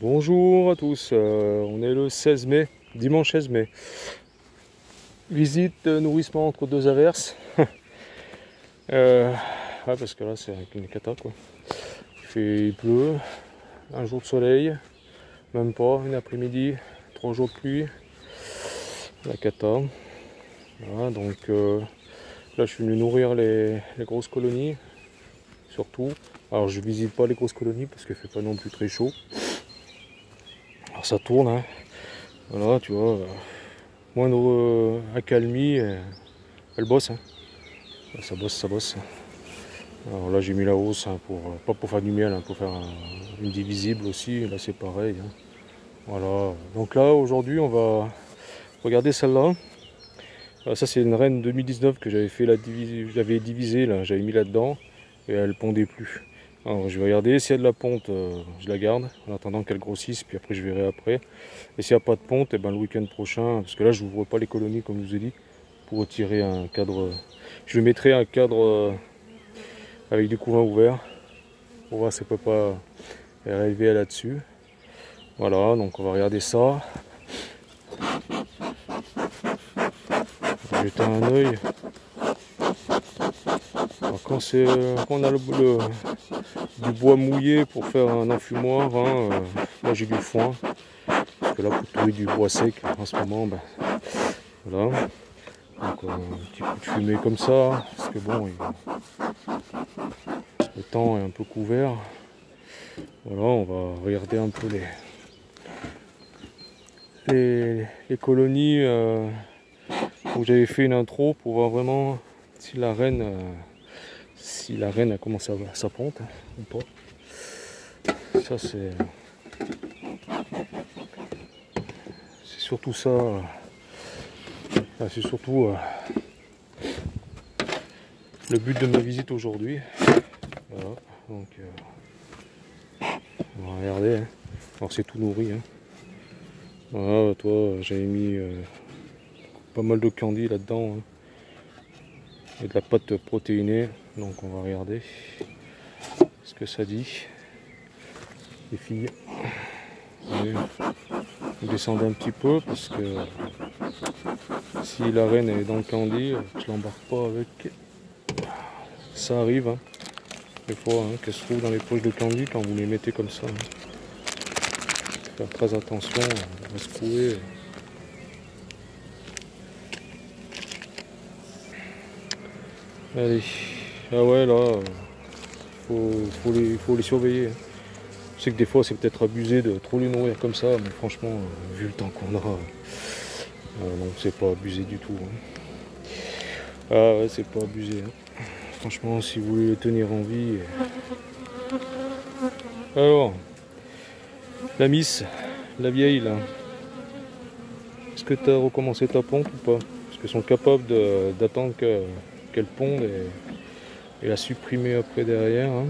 Bonjour à tous, on est le 16 mai, dimanche 16 mai. Visite nourrissement entre deux averses. Ouais, parce que là c'est une cata quoi. Il pleut, un jour de soleil, même pas, une après-midi, 3 jours de pluie. La cata. Voilà, donc là je suis venu nourrir les grosses colonies, surtout. Alors je visite pas les grosses colonies parce qu'il fait pas non plus très chaud. Alors ça tourne, hein. Voilà, tu vois. Moindre accalmie, elle bosse, hein. Ça bosse, ça bosse. Alors là j'ai mis la hausse, hein, pas pour faire du miel, hein, pour faire une divisible aussi. Là c'est pareil, hein. Voilà. Donc là aujourd'hui on va regarder celle-là. Ça c'est une reine 2019 que j'avais fait j'avais divisé là, j'avais mis là-dedans et elle pondait plus. Alors je vais regarder, s'il y a de la ponte, je la garde en attendant qu'elle grossisse, puis après je verrai après. Et s'il n'y a pas de ponte, et ben le week-end prochain, parce que là je n'ouvre pas les colonies comme je vous ai dit, pour retirer un cadre. Je mettrai un cadre avec du couvain ouvert pour voir si elle peut pas arriver là-dessus. Voilà, donc on va regarder ça. Jeter un œil. Alors quand on a du bois mouillé pour faire un enfumoir, hein, là j'ai du foin. Parce que là pour trouver du bois sec en ce moment, ben, voilà. Donc un petit coup de fumée comme ça, parce que bon, le temps est un peu couvert. Voilà, on va regarder un peu les colonies où j'avais fait une intro pour voir vraiment si la reine a commencé à sa ponte, hein, ou pas. Ça c'est surtout ça. C'est surtout le but de ma visite aujourd'hui. Voilà, donc on va regarder, hein. Alors c'est tout nourri, hein. Voilà, toi j'avais mis pas mal de candy là-dedans, hein. Et de la pâte protéinée, donc on va regarder ce que ça dit. Les filles, on descend un petit peu parce que si la reine est dans le candy, je l'embarque pas avec. Ça arrive, hein, des fois, hein, qu'elle se trouve dans les poches de candy quand vous les mettez comme ça, hein. Faire très attention, elle va se trouver. Allez, ah ouais là, faut les surveiller, hein. Je sais que des fois c'est peut-être abusé de trop les nourrir comme ça, mais franchement, vu le temps qu'on a, non, c'est pas abusé du tout, hein. Ah ouais, c'est pas abusé, hein. Franchement, si vous voulez les tenir en vie. Alors, la miss, la vieille là, est-ce que tu as recommencé ta ponte ou pas? Parce qu'elles sont capables d'attendre qu'elle ponde et la supprimer après derrière, hein.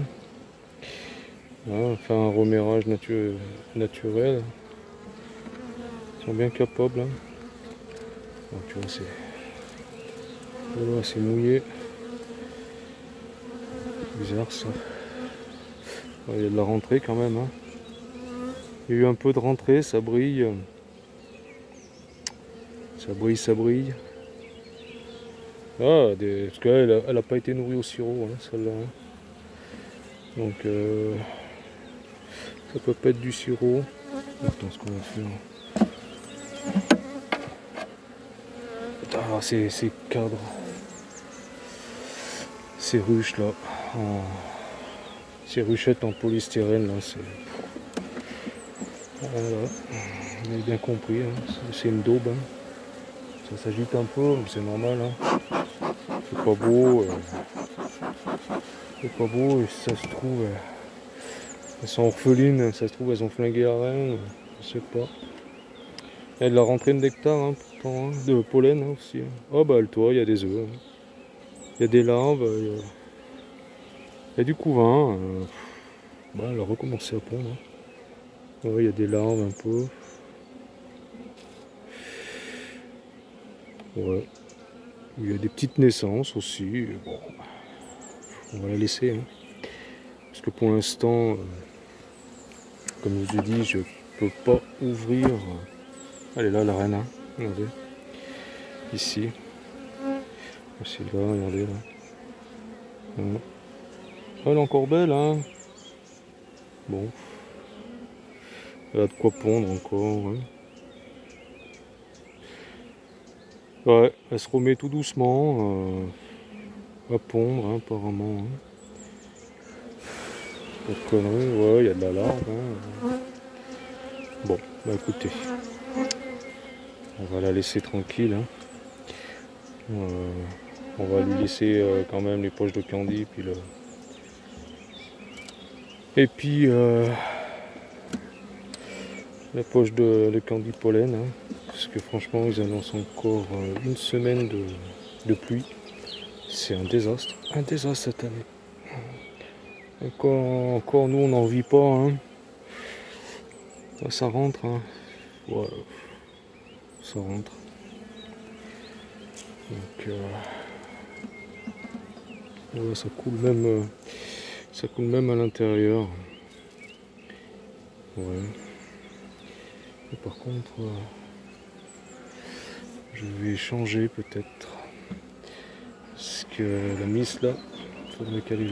Voilà, faire un remérage naturel. Ils sont bien capables, hein. Donc, tu vois, c'est mouillé. Bizarre ça. Il y a de la rentrée quand même, hein. Il y a eu un peu de rentrée, ça brille. Ça brille, ça brille. Ah, parce qu'elle n'a pas été nourrie au sirop, hein, celle-là, hein. Donc ça peut pas être du sirop. Attends, ce qu'on va faire. Ah, ces cadres. Ces ruches là. Ces ruchettes en polystyrène là, c'est. Voilà. Vous avez bien compris, hein. C'est une daube, hein. Ça s'agite un peu, mais c'est normal, hein. C'est pas beau. C'est pas beau et ça se trouve. Elles sont orphelines, ça se trouve elles ont flingué la reine, je sais pas. Il y a de la rentrée de nectar, hein, pourtant, hein, de pollen, hein, aussi. Oh bah le toit, il y a des œufs, hein. Il y a des larves, il y a du couvain. Bah, elle a recommencé à pondre, hein. Ouais, il y a des larves un peu. Ouais. Il y a des petites naissances aussi. Bon, on va la laisser, hein. Parce que pour l'instant, comme je vous ai dit, je peux pas ouvrir. Elle est là la reine, hein. Regardez. Ici. C'est là, regardez là. Elle est encore belle, hein. Bon. Elle a de quoi pondre encore, ouais. Ouais, elle se remet tout doucement à pondre, hein, apparemment. Hein. Pas de conneries, ouais, il y a de la larve. Hein. Bon, bah écoutez, on va la laisser tranquille. Hein. On va lui laisser quand même les poches de candy, puis le... et puis la poche de candy pollen, hein, parce que franchement ils annoncent encore une semaine de pluie. C'est un désastre cette année. Encore nous on n'en vit pas. Hein. Ça rentre. Hein. Ouais, ça rentre. Donc ouais, ça coule même à l'intérieur. Ouais. Et par contre, je vais changer peut-être. Parce que la mise là, il faudrait qu'elle ait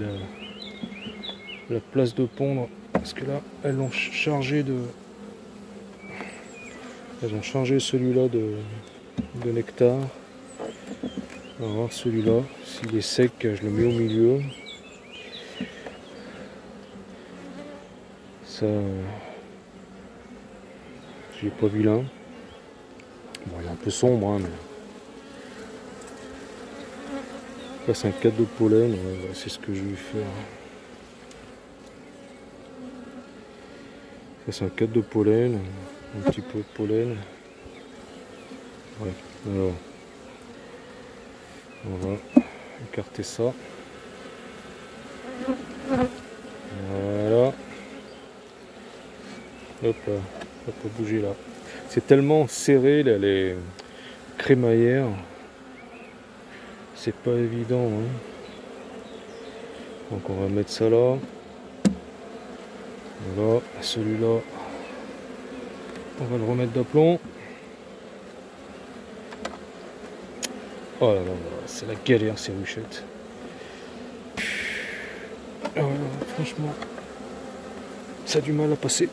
la place de pondre. Parce que là, elles ont chargé celui-là de nectar. On va voir celui-là. S'il est sec, je le mets au milieu. Ça, j'ai pas vu là. Bon, il est un peu sombre, hein, mais là c'est un cadre de pollen. Ouais, c'est ce que je vais faire. Ça c'est un cadre de pollen, un petit peu de pollen. Ouais. Alors, on va écarter ça. Voilà. Hop là, ça peut bouger là. C'est tellement serré là, les crémaillères. C'est pas évident. Hein. Donc on va mettre ça là. Voilà, celui-là, on va le remettre d'aplomb. Oh là là, c'est la galère ces ruchettes. Franchement, ça a du mal à passer.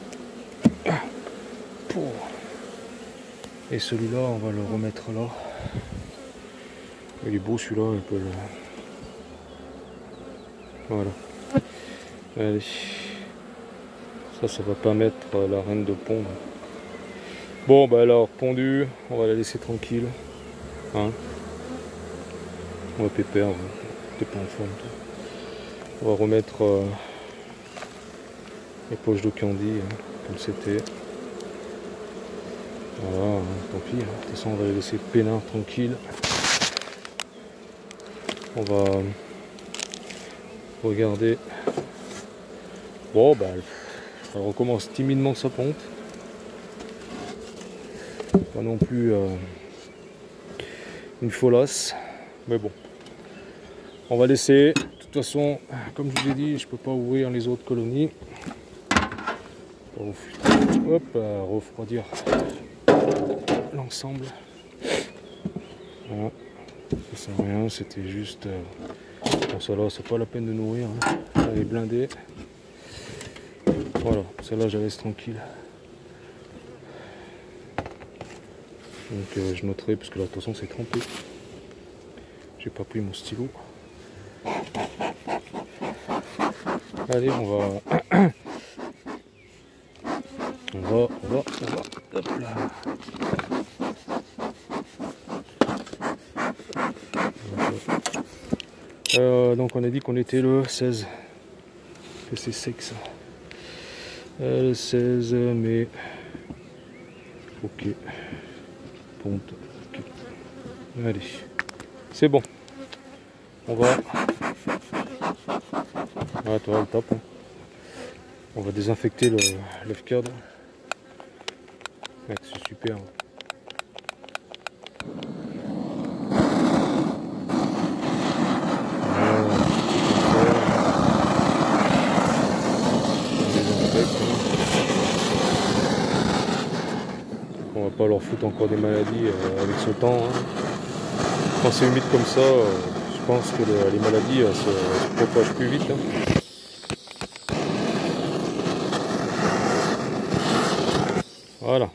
Et celui-là, on va le remettre là. Il est beau celui-là, un peu. Voilà. Allez. Ça va pas mettre la reine de pondre. Bon, bah alors, pondue, on va la laisser tranquille. Hein, on va pépère, t'es pas en forme. On va remettre les poches de candy, hein, comme c'était. Voilà, hein, tant pis. De toute façon, on va les laisser peinard tranquille. On va regarder. Bon, bah, elle recommence timidement sa ponte. Pas non plus une folasse. Mais bon. On va laisser. De toute façon, comme je vous ai dit, je peux pas ouvrir les autres colonies. Hop, refroidir l'ensemble. Voilà. Ça sert à rien, c'était juste. Bon, ça là, c'est pas la peine de nourrir. Hein. Elle est blindée. Voilà, celle-là, je la laisse tranquille. Donc, je noterai, parce que là, de toute façon, c'est trempé. J'ai pas pris mon stylo. Allez, on va. Hop là. Donc on a dit qu'on était le 16. Que c'est sec ça. Le 16 mai. Ok. Ponte. Okay. Allez. C'est bon. On va. Ah, toi, le top. Hein. On va désinfecter le cadre. Ouais, c'est super. pas leur foutre encore des maladies avec ce temps. Hein. Quand c'est humide comme ça, je pense que les maladies se propagent plus vite. Hein. Voilà.